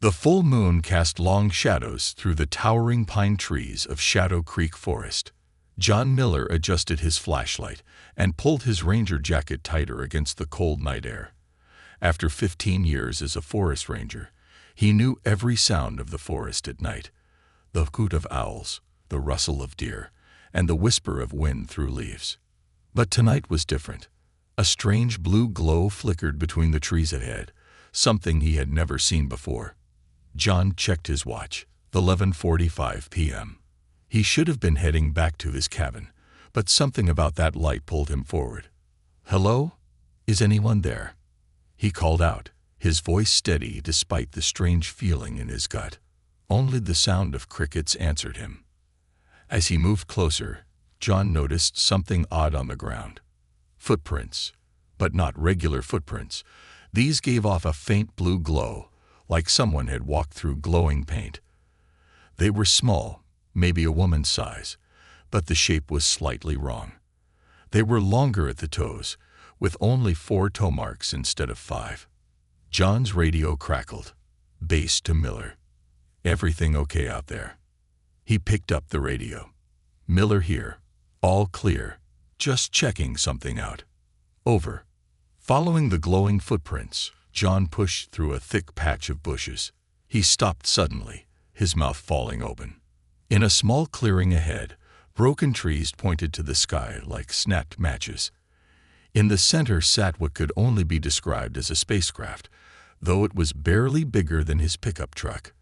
The full moon cast long shadows through the towering pine trees of Shadow Creek Forest. John Miller adjusted his flashlight and pulled his ranger jacket tighter against the cold night air. After 15 years as a forest ranger, he knew every sound of the forest at night: the hoot of owls, the rustle of deer, and the whisper of wind through leaves. But tonight was different. A strange blue glow flickered between the trees ahead, something he had never seen before. John checked his watch, 11:45 p.m. He should have been heading back to his cabin, but something about that light pulled him forward. "Hello? Is anyone there?" He called out, his voice steady despite the strange feeling in his gut. Only the sound of crickets answered him. As he moved closer, John noticed something odd on the ground. Footprints, but not regular footprints. These gave off a faint blue glow, like someone had walked through glowing paint. They were small, maybe a woman's size, but the shape was slightly wrong. They were longer at the toes, with only 4 toe marks instead of 5. John's radio crackled. Base to Miller. "Everything okay out there?" He picked up the radio. "Miller here. All clear. Just checking something out. Over." Following the glowing footprints, John pushed through a thick patch of bushes. He stopped suddenly, his mouth falling open. In a small clearing ahead, broken trees pointed to the sky like snapped matches. In the center sat what could only be described as a spacecraft, though it was barely bigger than his pickup truck.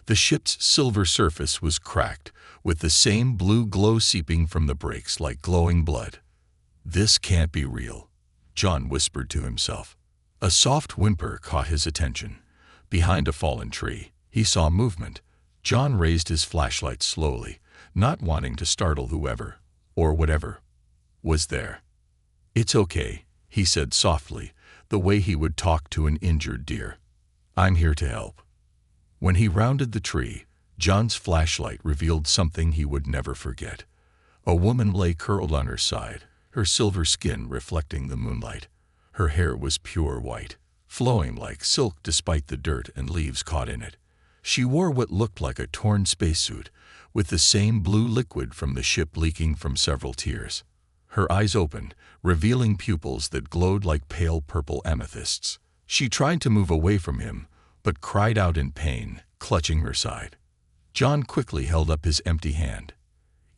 The ship's silver surface was cracked, with the same blue glow seeping from the brakes like glowing blood. "This can't be real," John whispered to himself. A soft whimper caught his attention. Behind a fallen tree, he saw movement. John raised his flashlight slowly, not wanting to startle whoever, or whatever, was there. "It's okay," he said softly, the way he would talk to an injured deer. "I'm here to help." When he rounded the tree, John's flashlight revealed something he would never forget. A woman lay curled on her side, her silver skin reflecting the moonlight. Her hair was pure white, flowing like silk despite the dirt and leaves caught in it. She wore what looked like a torn spacesuit, with the same blue liquid from the ship leaking from several tears. Her eyes opened, revealing pupils that glowed like pale purple amethysts. She tried to move away from him, but cried out in pain, clutching her side. John quickly held up his empty hand.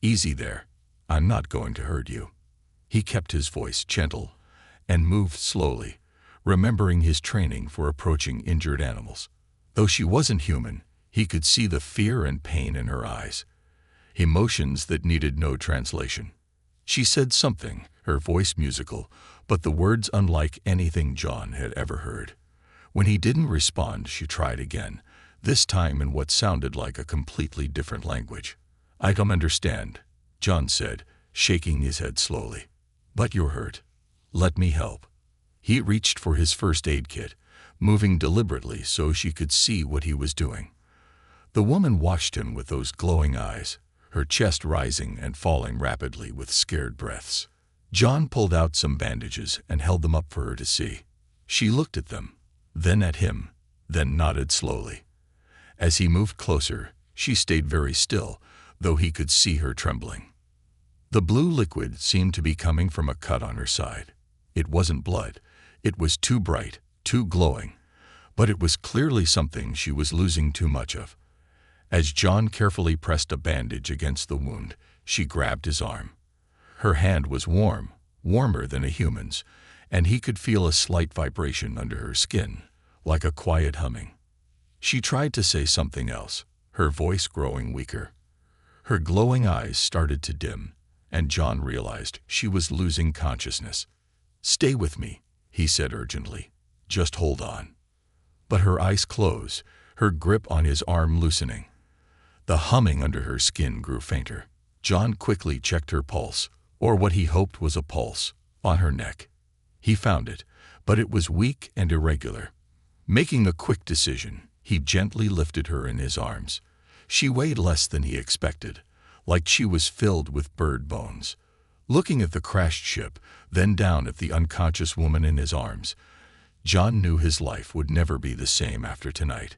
"Easy there. I'm not going to hurt you." He kept his voice gentle and moved slowly, remembering his training for approaching injured animals. Though she wasn't human, he could see the fear and pain in her eyes, emotions that needed no translation. She said something, her voice musical, but the words unlike anything John had ever heard. When he didn't respond, she tried again, this time in what sounded like a completely different language. "I don't understand," John said, shaking his head slowly. "But you're hurt. Let me help." He reached for his first aid kit, moving deliberately so she could see what he was doing. The woman watched him with those glowing eyes, her chest rising and falling rapidly with scared breaths. John pulled out some bandages and held them up for her to see. She looked at them, then at him, then nodded slowly. As he moved closer, she stayed very still, though he could see her trembling. The blue liquid seemed to be coming from a cut on her side. It wasn't blood. It was too bright, too glowing, but it was clearly something she was losing too much of. As John carefully pressed a bandage against the wound, she grabbed his arm. Her hand was warm, warmer than a human's, and he could feel a slight vibration under her skin, like a quiet humming. She tried to say something else, her voice growing weaker. Her glowing eyes started to dim, and John realized she was losing consciousness. "Stay with me," he said urgently. "Just hold on." But her eyes closed, her grip on his arm loosening. The humming under her skin grew fainter. John quickly checked her pulse, or what he hoped was a pulse, on her neck. He found it, but it was weak and irregular. Making a quick decision, he gently lifted her in his arms. She weighed less than he expected, like she was filled with bird bones. Looking at the crashed ship, then down at the unconscious woman in his arms, John knew his life would never be the same after tonight.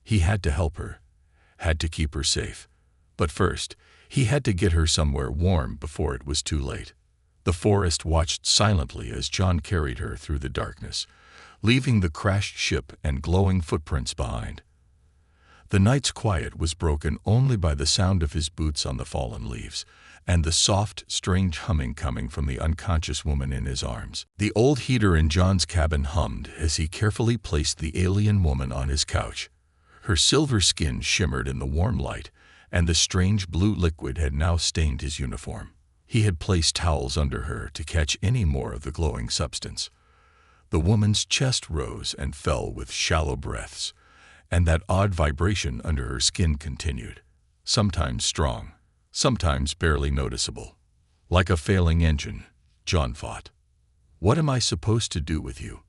He had to help her, had to keep her safe. But first, he had to get her somewhere warm before it was too late. The forest watched silently as John carried her through the darkness, leaving the crashed ship and glowing footprints behind. The night's quiet was broken only by the sound of his boots on the fallen leaves, and the soft, strange humming coming from the unconscious woman in his arms. The old heater in John's cabin hummed as he carefully placed the alien woman on his couch. Her silver skin shimmered in the warm light, and the strange blue liquid had now stained his uniform. He had placed towels under her to catch any more of the glowing substance. The woman's chest rose and fell with shallow breaths, and that odd vibration under her skin continued, sometimes strong, sometimes barely noticeable. Like a failing engine, John thought. "What am I supposed to do with you?"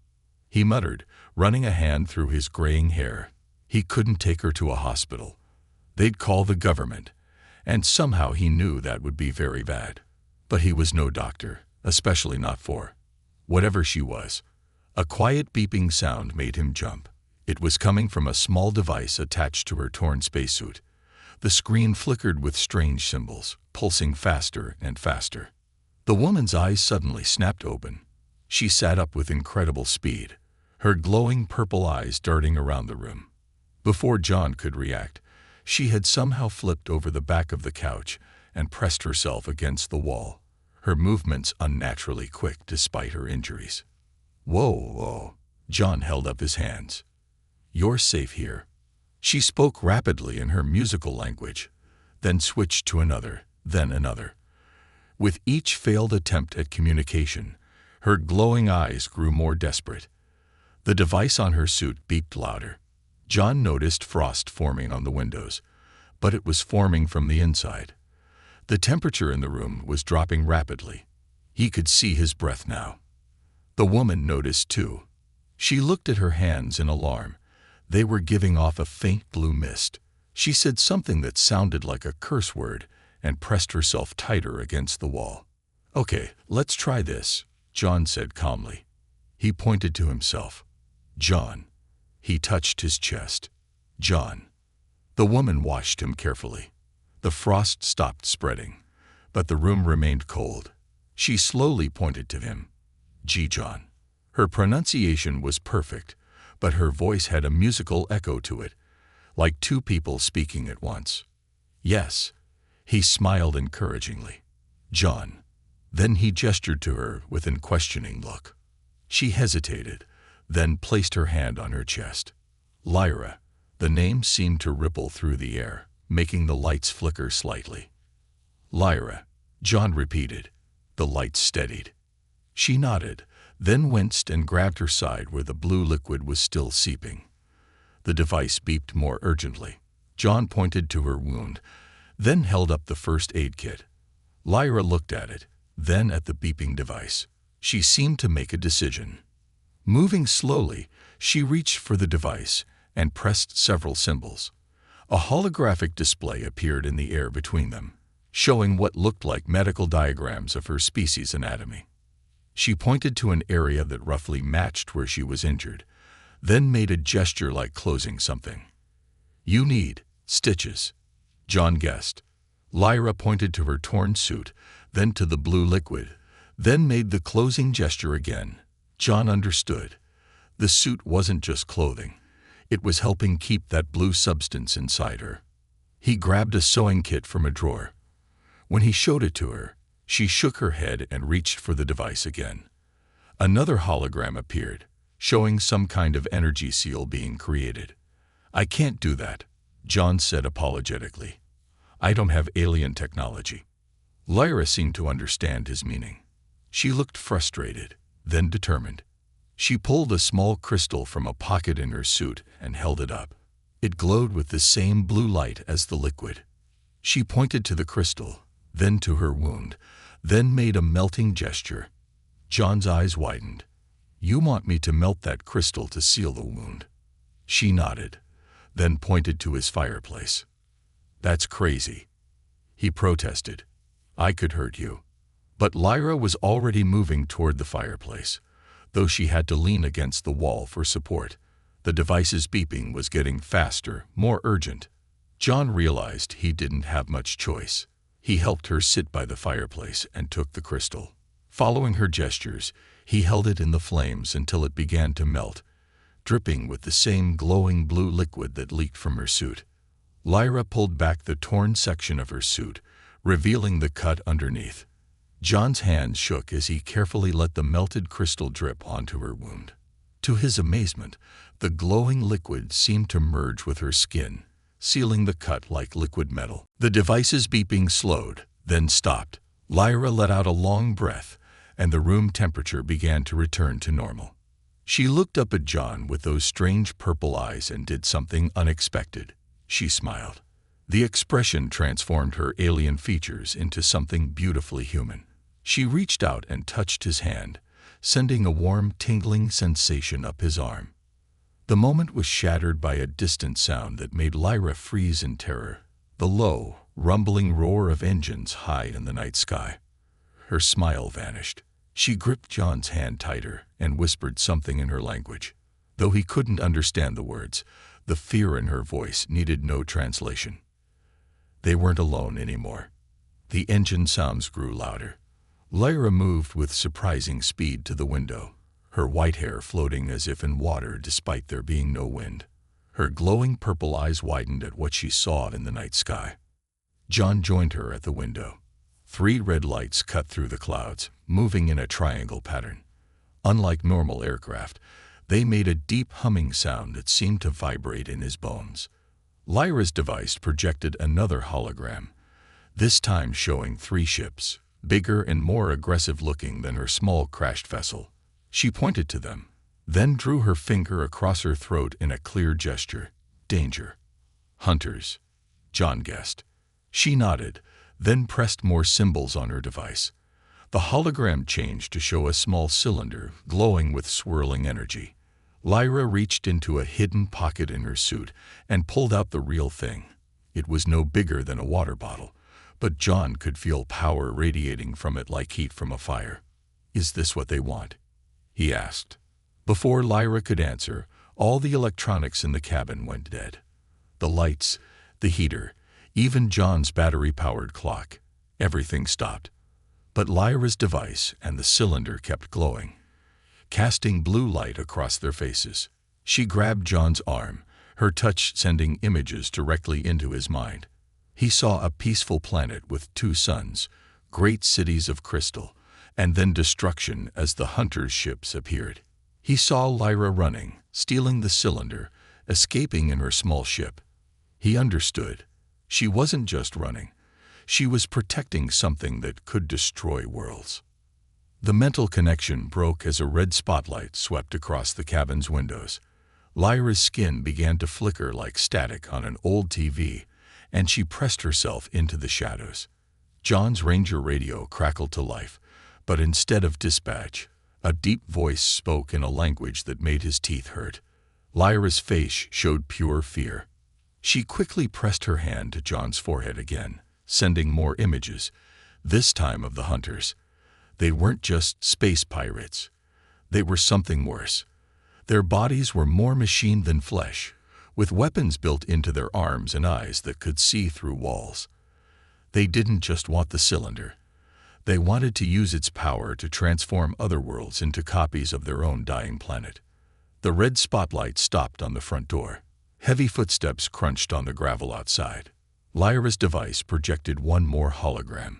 he muttered, running a hand through his graying hair. He couldn't take her to a hospital. They'd call the government, and somehow he knew that would be very bad. But he was no doctor, especially not for whatever she was. A quiet beeping sound made him jump. It was coming from a small device attached to her torn spacesuit. The screen flickered with strange symbols, pulsing faster and faster. The woman's eyes suddenly snapped open. She sat up with incredible speed, her glowing purple eyes darting around the room. Before John could react, she had somehow flipped over the back of the couch and pressed herself against the wall, her movements unnaturally quick despite her injuries. "Whoa, whoa." John held up his hands. "You're safe here." She spoke rapidly in her musical language, then switched to another, then another. With each failed attempt at communication, her glowing eyes grew more desperate. The device on her suit beeped louder. John noticed frost forming on the windows, but it was forming from the inside. The temperature in the room was dropping rapidly. He could see his breath now. The woman noticed too. She looked at her hands in alarm. They were giving off a faint blue mist. She said something that sounded like a curse word and pressed herself tighter against the wall. "Okay, let's try this," John said calmly. He pointed to himself. "John." He touched his chest. "John." The woman watched him carefully. The frost stopped spreading, but the room remained cold. She slowly pointed to him. "Gee, John." Her pronunciation was perfect, but her voice had a musical echo to it, like two people speaking at once. "Yes." He smiled encouragingly. "John." Then he gestured to her with an questioning look. She hesitated, then placed her hand on her chest. "Lyra." The name seemed to ripple through the air, making the lights flicker slightly. "Lyra," John repeated. The lights steadied. She nodded, then winced and grabbed her side where the blue liquid was still seeping. The device beeped more urgently. John pointed to her wound, then held up the first aid kit. Lyra looked at it, then at the beeping device. She seemed to make a decision. Moving slowly, she reached for the device and pressed several symbols. A holographic display appeared in the air between them, showing what looked like medical diagrams of her species' anatomy. She pointed to an area that roughly matched where she was injured, then made a gesture like closing something. "You need stitches," John guessed. Lyra pointed to her torn suit, then to the blue liquid, then made the closing gesture again. John understood. The suit wasn't just clothing. It was helping keep that blue substance inside her. He grabbed a sewing kit from a drawer. When he showed it to her, she shook her head and reached for the device again. Another hologram appeared, showing some kind of energy seal being created. "I can't do that," John said apologetically. "I don't have alien technology." Lyra seemed to understand his meaning. She looked frustrated, then determined. She pulled a small crystal from a pocket in her suit and held it up. It glowed with the same blue light as the liquid. She pointed to the crystal, then to her wound, then made a melting gesture. John's eyes widened. "You want me to melt that crystal to seal the wound?" She nodded, then pointed to his fireplace. "That's crazy," he protested. "I could hurt you." But Lyra was already moving toward the fireplace, though she had to lean against the wall for support. The device's beeping was getting faster, more urgent. John realized he didn't have much choice. He helped her sit by the fireplace and took the crystal. Following her gestures, he held it in the flames until it began to melt, dripping with the same glowing blue liquid that leaked from her suit. Lyra pulled back the torn section of her suit, revealing the cut underneath. John's hands shook as he carefully let the melted crystal drip onto her wound. To his amazement, the glowing liquid seemed to merge with her skin, sealing the cut like liquid metal. The device's beeping slowed, then stopped. Lyra let out a long breath, and the room temperature began to return to normal. She looked up at John with those strange purple eyes and did something unexpected. She smiled. The expression transformed her alien features into something beautifully human. She reached out and touched his hand, sending a warm, tingling sensation up his arm. The moment was shattered by a distant sound that made Lyra freeze in terror, the low, rumbling roar of engines high in the night sky. Her smile vanished. She gripped John's hand tighter and whispered something in her language. Though he couldn't understand the words, the fear in her voice needed no translation. They weren't alone anymore. The engine sounds grew louder. Lyra moved with surprising speed to the window, her white hair floating as if in water despite there being no wind. Her glowing purple eyes widened at what she saw in the night sky. John joined her at the window. 3 red lights cut through the clouds, moving in a triangle pattern. Unlike normal aircraft, they made a deep humming sound that seemed to vibrate in his bones. Lyra's device projected another hologram, this time showing 3 ships, bigger and more aggressive-looking than her small crashed vessel. She pointed to them, then drew her finger across her throat in a clear gesture. Danger. Hunters, John guessed. She nodded, then pressed more symbols on her device. The hologram changed to show a small cylinder glowing with swirling energy. Lyra reached into a hidden pocket in her suit and pulled out the real thing. It was no bigger than a water bottle, but John could feel power radiating from it like heat from a fire. "Is this what they want?" he asked. Before Lyra could answer, all the electronics in the cabin went dead. The lights, the heater, even John's battery-powered clock. Everything stopped. But Lyra's device and the cylinder kept glowing, casting blue light across their faces. She grabbed John's arm, her touch sending images directly into his mind. He saw a peaceful planet with 2 suns, great cities of crystal, and then destruction as the hunters' ships appeared. He saw Lyra running, stealing the cylinder, escaping in her small ship. He understood. She wasn't just running. She was protecting something that could destroy worlds. The mental connection broke as a red spotlight swept across the cabin's windows. Lyra's skin began to flicker like static on an old TV, and she pressed herself into the shadows. John's Ranger radio crackled to life, but instead of dispatch, a deep voice spoke in a language that made his teeth hurt. Lyra's face showed pure fear. She quickly pressed her hand to John's forehead again, sending more images, this time of the hunters. They weren't just space pirates. They were something worse. Their bodies were more machine than flesh, with weapons built into their arms and eyes that could see through walls. They didn't just want the cylinder. They wanted to use its power to transform other worlds into copies of their own dying planet. The red spotlight stopped on the front door. Heavy footsteps crunched on the gravel outside. Lyra's device projected one more hologram,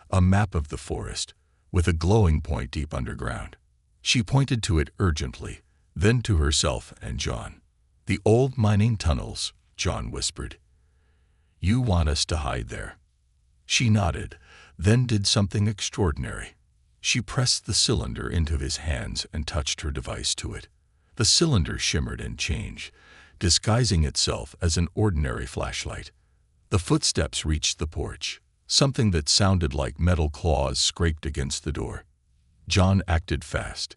a map of the forest, with a glowing point deep underground. She pointed to it urgently, then to herself and John. "The old mining tunnels," John whispered. "You want us to hide there." She nodded, then did something extraordinary. She pressed the cylinder into his hands and touched her device to it. The cylinder shimmered and changed, disguising itself as an ordinary flashlight. The footsteps reached the porch. Something that sounded like metal claws scraped against the door. John acted fast.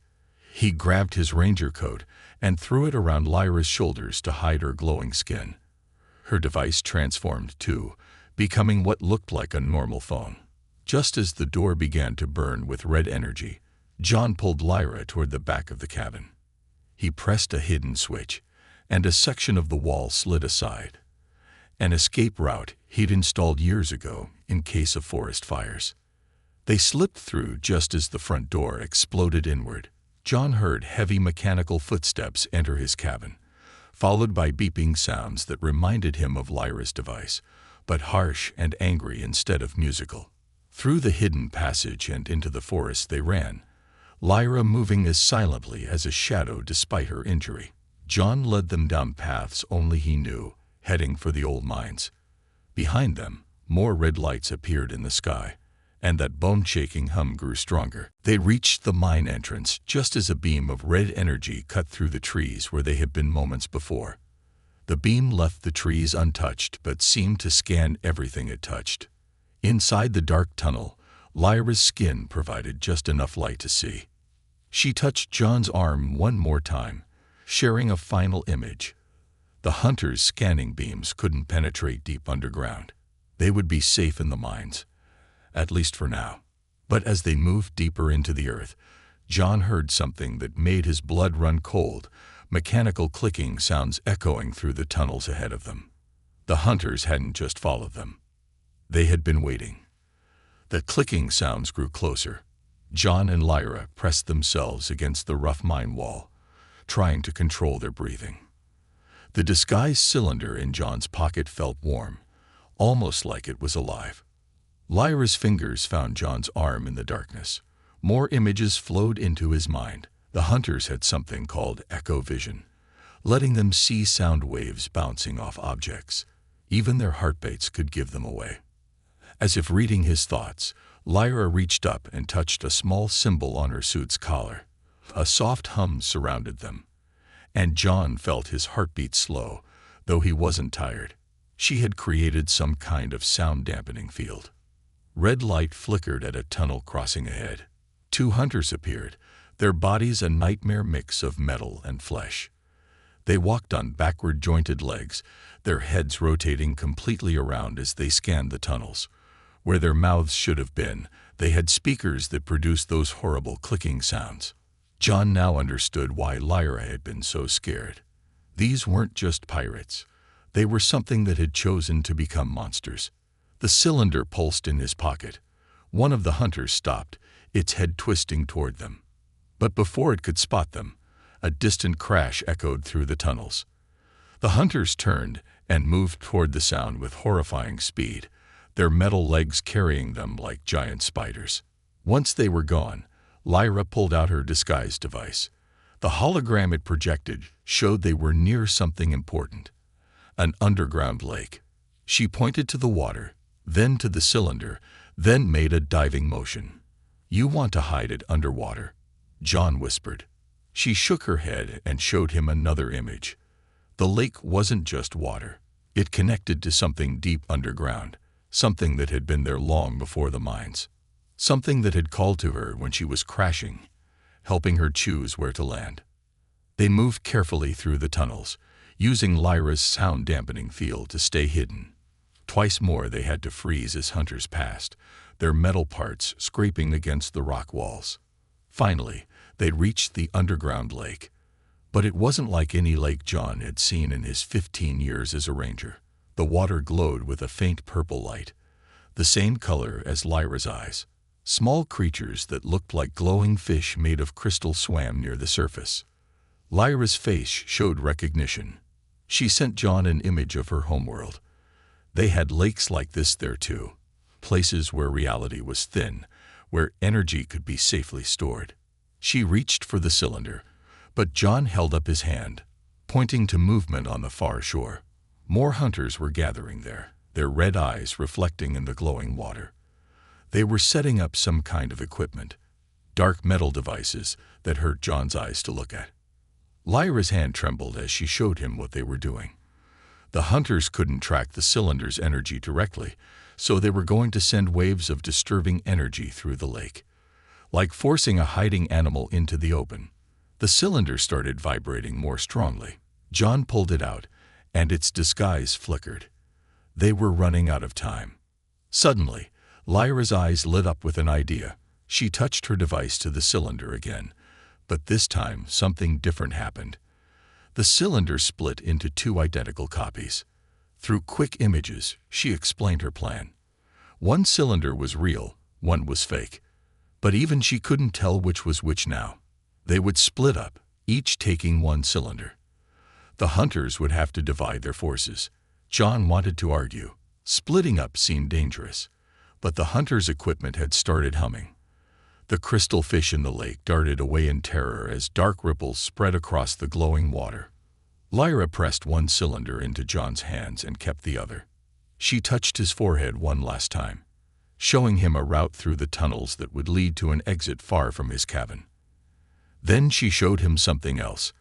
He grabbed his ranger coat and threw it around Lyra's shoulders to hide her glowing skin. Her device transformed too, becoming what looked like a normal phone. Just as the door began to burn with red energy, John pulled Lyra toward the back of the cabin. He pressed a hidden switch, and a section of the wall slid aside. An escape route he'd installed years ago in case of forest fires. They slipped through just as the front door exploded inward. John heard heavy mechanical footsteps enter his cabin, followed by beeping sounds that reminded him of Lyra's device, but harsh and angry instead of musical. Through the hidden passage and into the forest they ran, Lyra moving as silently as a shadow despite her injury. John led them down paths only he knew, heading for the old mines. Behind them, more red lights appeared in the sky, and that bone-shaking hum grew stronger. They reached the mine entrance just as a beam of red energy cut through the trees where they had been moments before. The beam left the trees untouched but seemed to scan everything it touched. Inside the dark tunnel, Lyra's skin provided just enough light to see. She touched John's arm one more time, sharing a final image. The hunters' scanning beams couldn't penetrate deep underground. They would be safe in the mines, at least for now. But as they moved deeper into the earth, John heard something that made his blood run cold, mechanical clicking sounds echoing through the tunnels ahead of them. The hunters hadn't just followed them. They had been waiting. The clicking sounds grew closer. John and Lyra pressed themselves against the rough mine wall, trying to control their breathing. The disguised cylinder in John's pocket felt warm, almost like it was alive. Lyra's fingers found John's arm in the darkness. More images flowed into his mind. The hunters had something called echo vision, letting them see sound waves bouncing off objects. Even their heartbeats could give them away. As if reading his thoughts, Lyra reached up and touched a small symbol on her suit's collar. A soft hum surrounded them, and John felt his heartbeat slow, though he wasn't tired. She had created some kind of sound-dampening field. Red light flickered at a tunnel crossing ahead. Two hunters appeared, their bodies a nightmare mix of metal and flesh. They walked on backward-jointed legs, their heads rotating completely around as they scanned the tunnels. Where their mouths should have been, they had speakers that produced those horrible clicking sounds. John now understood why Lyra had been so scared. These weren't just pirates. They were something that had chosen to become monsters. The cylinder pulsed in his pocket. One of the hunters stopped, its head twisting toward them. But before it could spot them, a distant crash echoed through the tunnels. The hunters turned and moved toward the sound with horrifying speed, their metal legs carrying them like giant spiders. Once they were gone, Lyra pulled out her disguise device. The hologram it projected showed they were near something important, an underground lake. She pointed to the water, then to the cylinder, then made a diving motion. "You want to hide it underwater," John whispered. She shook her head and showed him another image. The lake wasn't just water. It connected to something deep underground, something that had been there long before the mines, something that had called to her when she was crashing, helping her choose where to land. They moved carefully through the tunnels, using Lyra's sound-dampening field to stay hidden. Twice more they had to freeze as hunters passed, their metal parts scraping against the rock walls. Finally, they'd reached the underground lake. But it wasn't like any lake John had seen in his 15 years as a ranger. The water glowed with a faint purple light, the same color as Lyra's eyes. Small creatures that looked like glowing fish made of crystal swam near the surface. Lyra's face showed recognition. She sent John an image of her homeworld. They had lakes like this there too, places where reality was thin, where energy could be safely stored. She reached for the cylinder, but John held up his hand, pointing to movement on the far shore. More hunters were gathering there, their red eyes reflecting in the glowing water. They were setting up some kind of equipment, dark metal devices that hurt John's eyes to look at. Lyra's hand trembled as she showed him what they were doing. The hunters couldn't track the cylinder's energy directly, so they were going to send waves of disturbing energy through the lake, like forcing a hiding animal into the open. The cylinder started vibrating more strongly. John pulled it out, and its disguise flickered. They were running out of time. Suddenly, Lyra's eyes lit up with an idea. She touched her device to the cylinder again, but this time something different happened. The cylinder split into two identical copies. Through quick images, she explained her plan. One cylinder was real, one was fake. But even she couldn't tell which was which now. They would split up, each taking one cylinder. The hunters would have to divide their forces. John wanted to argue. Splitting up seemed dangerous. But the hunters' equipment had started humming. The crystal fish in the lake darted away in terror as dark ripples spread across the glowing water. Lyra pressed one cylinder into John's hands and kept the other. She touched his forehead one last time, showing him a route through the tunnels that would lead to an exit far from his cabin. Then she showed him something else,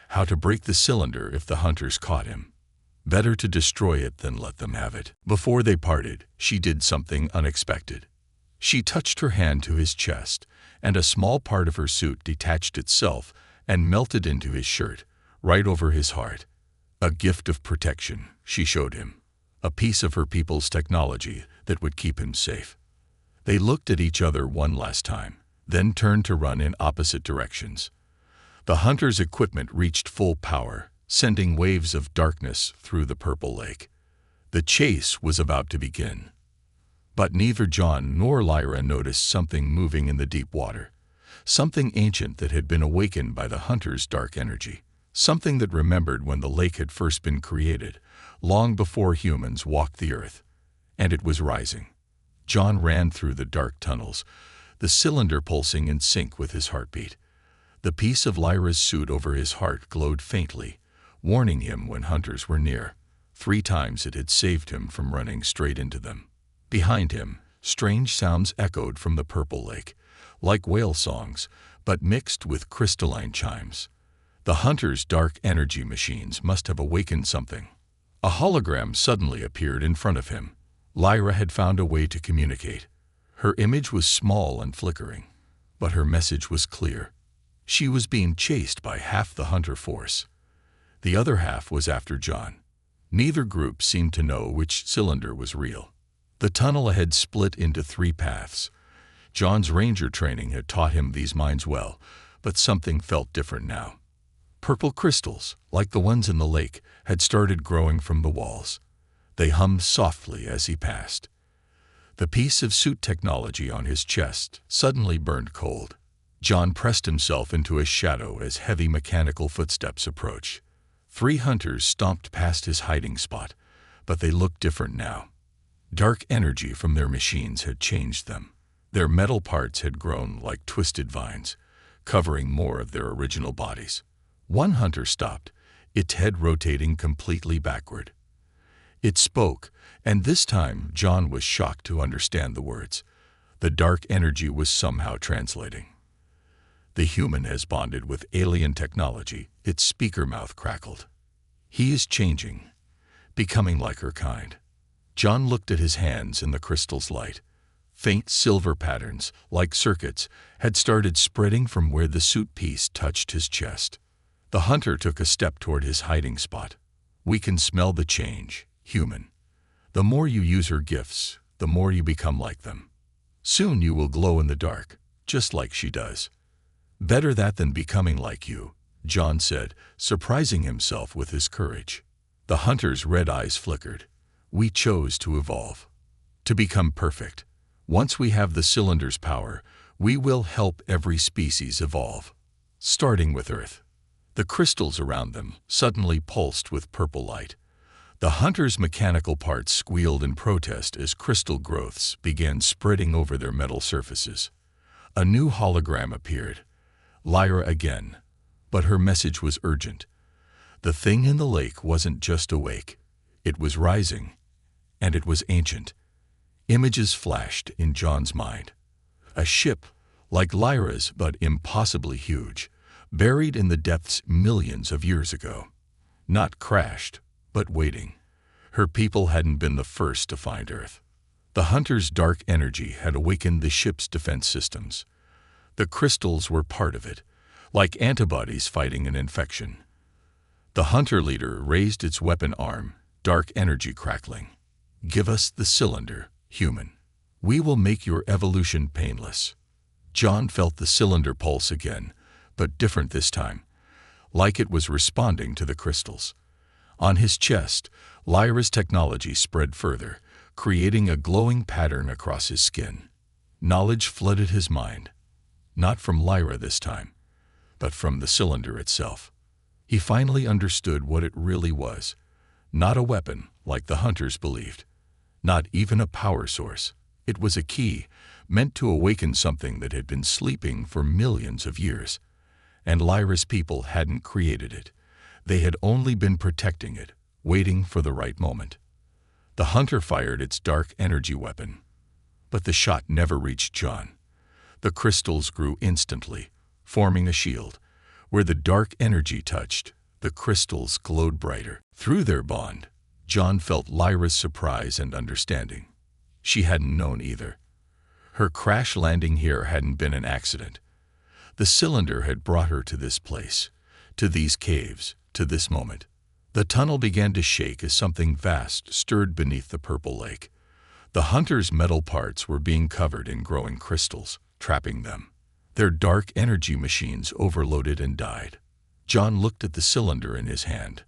how to break the cylinder if the hunters caught him. Better to destroy it than let them have it. Before they parted, she did something unexpected. She touched her hand to his chest, and a small part of her suit detached itself and melted into his shirt, right over his heart. A gift of protection, she showed him. A piece of her people's technology that would keep him safe. They looked at each other one last time, then turned to run in opposite directions. The hunter's equipment reached full power, sending waves of darkness through the purple lake. The chase was about to begin. But neither John nor Lyra noticed something moving in the deep water. Something ancient that had been awakened by the hunter's dark energy. Something that remembered when the lake had first been created, long before humans walked the earth. And it was rising. John ran through the dark tunnels, the cylinder pulsing in sync with his heartbeat. The piece of Lyra's suit over his heart glowed faintly, warning him when hunters were near. 3 times it had saved him from running straight into them. Behind him, strange sounds echoed from the purple lake, like whale songs, but mixed with crystalline chimes. The hunter's dark energy machines must have awakened something. A hologram suddenly appeared in front of him. Lyra had found a way to communicate. Her image was small and flickering, but her message was clear. She was being chased by half the hunter force. The other half was after John. Neither group seemed to know which cylinder was real. The tunnel ahead split into 3 paths. John's ranger training had taught him these mines well, but something felt different now. Purple crystals, like the ones in the lake, had started growing from the walls. They hummed softly as he passed. The piece of suit technology on his chest suddenly burned cold. John pressed himself into a shadow as heavy mechanical footsteps approached. 3 hunters stomped past his hiding spot, but they looked different now. Dark energy from their machines had changed them. Their metal parts had grown like twisted vines, covering more of their original bodies. One hunter stopped, its head rotating completely backward. It spoke, and this time John was shocked to understand the words. The dark energy was somehow translating. The human has bonded with alien technology, its speaker mouth crackled. He is changing, becoming like her kind. John looked at his hands in the crystal's light. Faint silver patterns, like circuits, had started spreading from where the suit piece touched his chest. The hunter took a step toward his hiding spot. We can smell the change, human. The more you use her gifts, the more you become like them. Soon you will glow in the dark, just like she does. Better that than becoming like you, John said, surprising himself with his courage. The hunter's red eyes flickered. We chose to evolve, to become perfect. Once we have the cylinder's power, we will help every species evolve, starting with Earth. The crystals around them suddenly pulsed with purple light. The hunter's mechanical parts squealed in protest as crystal growths began spreading over their metal surfaces. A new hologram appeared. Lyra again, but her message was urgent. The thing in the lake wasn't just awake. It was rising, and it was ancient. Images flashed in John's mind. A ship, like Lyra's but impossibly huge, buried in the depths millions of years ago. Not crashed, but waiting. Her people hadn't been the first to find Earth. The hunter's dark energy had awakened the ship's defense systems. The crystals were part of it, like antibodies fighting an infection. The hunter leader raised its weapon arm, dark energy crackling. Give us the cylinder, human. We will make your evolution painless. John felt the cylinder pulse again, but different this time. like it was responding to the crystals. On his chest, Lyra's technology spread further, creating a glowing pattern across his skin. Knowledge flooded his mind. Not from Lyra this time, but from the cylinder itself. He finally understood what it really was. Not a weapon, like the hunters believed. Not even a power source. It was a key, meant to awaken something that had been sleeping for millions of years. And Lyra's people hadn't created it. They had only been protecting it, waiting for the right moment. The hunter fired its dark energy weapon. But the shot never reached John. The crystals grew instantly, forming a shield. Where the dark energy touched, the crystals glowed brighter. Through their bond, John felt Lyra's surprise and understanding. She hadn't known either. Her crash landing here hadn't been an accident. The cylinder had brought her to this place, to these caves, to this moment. The tunnel began to shake as something vast stirred beneath the purple lake. The hunter's metal parts were being covered in growing crystals, trapping them. Their dark energy machines overloaded and died. John looked at the cylinder in his hand.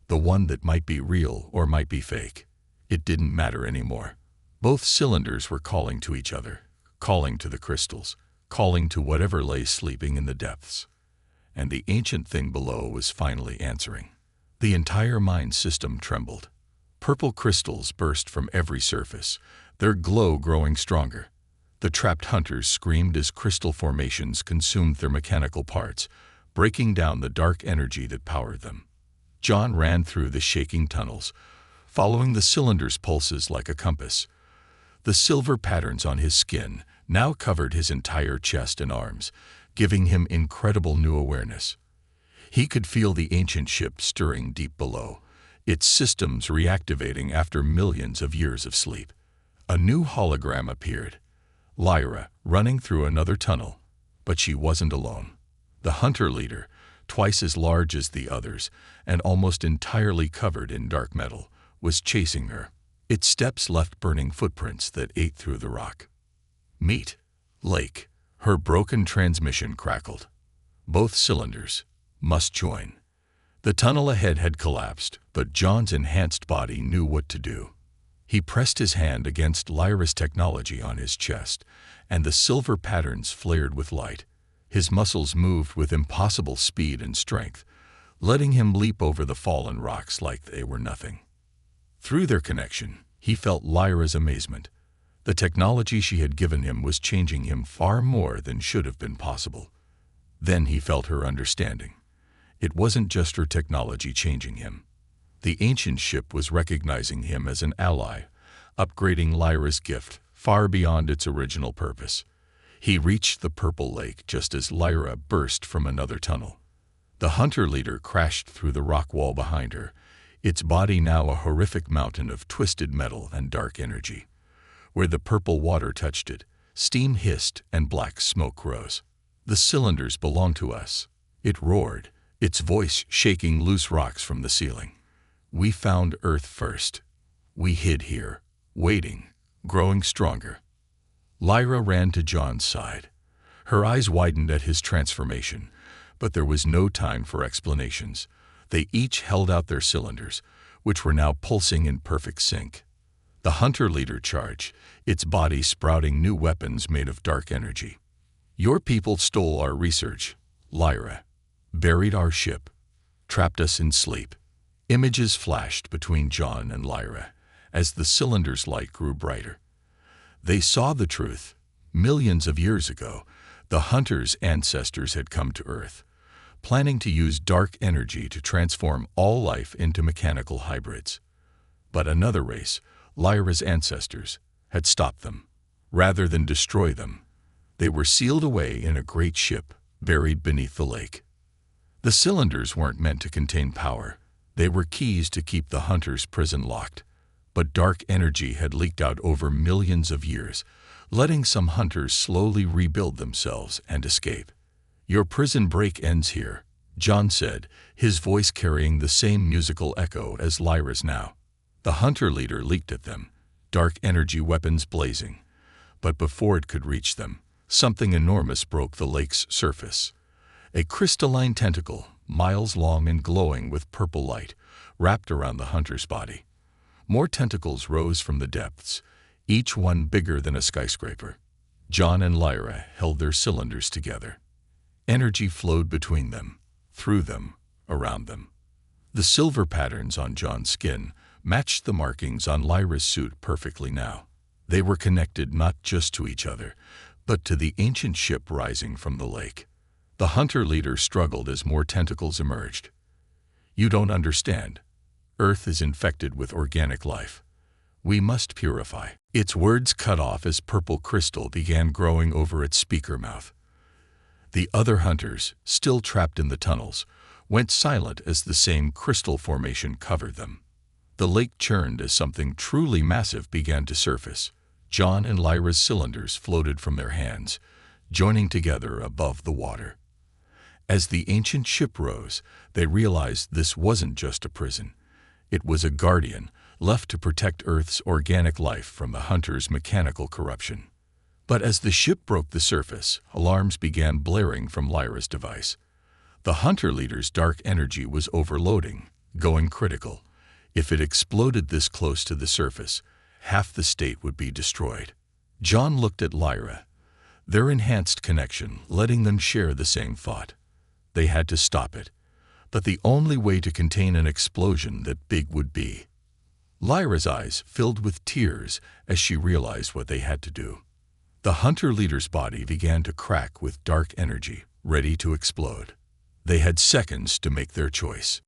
The one that might be real or might be fake. It didn't matter anymore. Both cylinders were calling to each other, calling to the crystals, calling to whatever lay sleeping in the depths. And the ancient thing below was finally answering. The entire mind system trembled. Purple crystals burst from every surface, their glow growing stronger. The trapped hunters screamed as crystal formations consumed their mechanical parts, breaking down the dark energy that powered them. John ran through the shaking tunnels, following the cylinder's pulses like a compass. The silver patterns on his skin now covered his entire chest and arms, giving him incredible new awareness. He could feel the ancient ship stirring deep below, its systems reactivating after millions of years of sleep. A new hologram appeared. Lyra, running through another tunnel. But she wasn't alone. The hunter leader, twice as large as the others and almost entirely covered in dark metal, was chasing her. Its steps left burning footprints that ate through the rock. Meet Lake. Her broken transmission crackled. Both cylinders must join. The tunnel ahead had collapsed, but John's enhanced body knew what to do. He pressed his hand against Lyra's technology on his chest, and the silver patterns flared with light. His muscles moved with impossible speed and strength, letting him leap over the fallen rocks like they were nothing. Through their connection, he felt Lyra's amazement. The technology she had given him was changing him far more than should have been possible. Then he felt her understanding. It wasn't just her technology changing him. The ancient ship was recognizing him as an ally, upgrading Lyra's gift far beyond its original purpose. He reached the purple lake just as Lyra burst from another tunnel. The hunter leader crashed through the rock wall behind her, its body now a horrific mountain of twisted metal and dark energy. Where the purple water touched it, steam hissed and black smoke rose. "The cylinders belong to us," it roared, its voice shaking loose rocks from the ceiling. "We found Earth first. We hid here, waiting, growing stronger." Lyra ran to John's side. Her eyes widened at his transformation, but there was no time for explanations. They each held out their cylinders, which were now pulsing in perfect sync. The hunter leader charged, its body sprouting new weapons made of dark energy. "Your people stole our research, Lyra. Buried our ship. Trapped us in sleep." Images flashed between John and Lyra as the cylinder's light grew brighter. They saw the truth. Millions of years ago, the hunter's ancestors had come to Earth, planning to use dark energy to transform all life into mechanical hybrids. But another race, Lyra's ancestors, had stopped them. Rather than destroy them, they were sealed away in a great ship buried beneath the lake. The cylinders weren't meant to contain power. They were keys to keep the hunter's prison locked. But dark energy had leaked out over millions of years, letting some hunters slowly rebuild themselves and escape. "Your prison break ends here," John said, his voice carrying the same musical echo as Lyra's now. The hunter leader leaped at them, dark energy weapons blazing. But before it could reach them, something enormous broke the lake's surface. A crystalline tentacle, miles long and glowing with purple light, wrapped around the hunter's body. More tentacles rose from the depths, each one bigger than a skyscraper. John and Lyra held their cylinders together. Energy flowed between them, through them, around them. The silver patterns on John's skin matched the markings on Lyra's suit perfectly now. They were connected not just to each other, but to the ancient ship rising from the lake. The hunter leader struggled as more tentacles emerged. "You don't understand. Earth is infected with organic life. We must purify." Its words cut off as purple crystal began growing over its speaker mouth. The other hunters, still trapped in the tunnels, went silent as the same crystal formation covered them. The lake churned as something truly massive began to surface. John and Lyra's cylinders floated from their hands, joining together above the water. As the ancient ship rose, they realized this wasn't just a prison. It was a guardian, left to protect Earth's organic life from the hunters' mechanical corruption. But as the ship broke the surface, alarms began blaring from Lyra's device. The hunter leader's dark energy was overloading, going critical. If it exploded this close to the surface, half the state would be destroyed. John looked at Lyra, their enhanced connection letting them share the same thought. They had to stop it, but the only way to contain an explosion that big would be. Lyra's eyes filled with tears as she realized what they had to do. The hunter leader's body began to crack with dark energy, ready to explode. They had seconds to make their choice.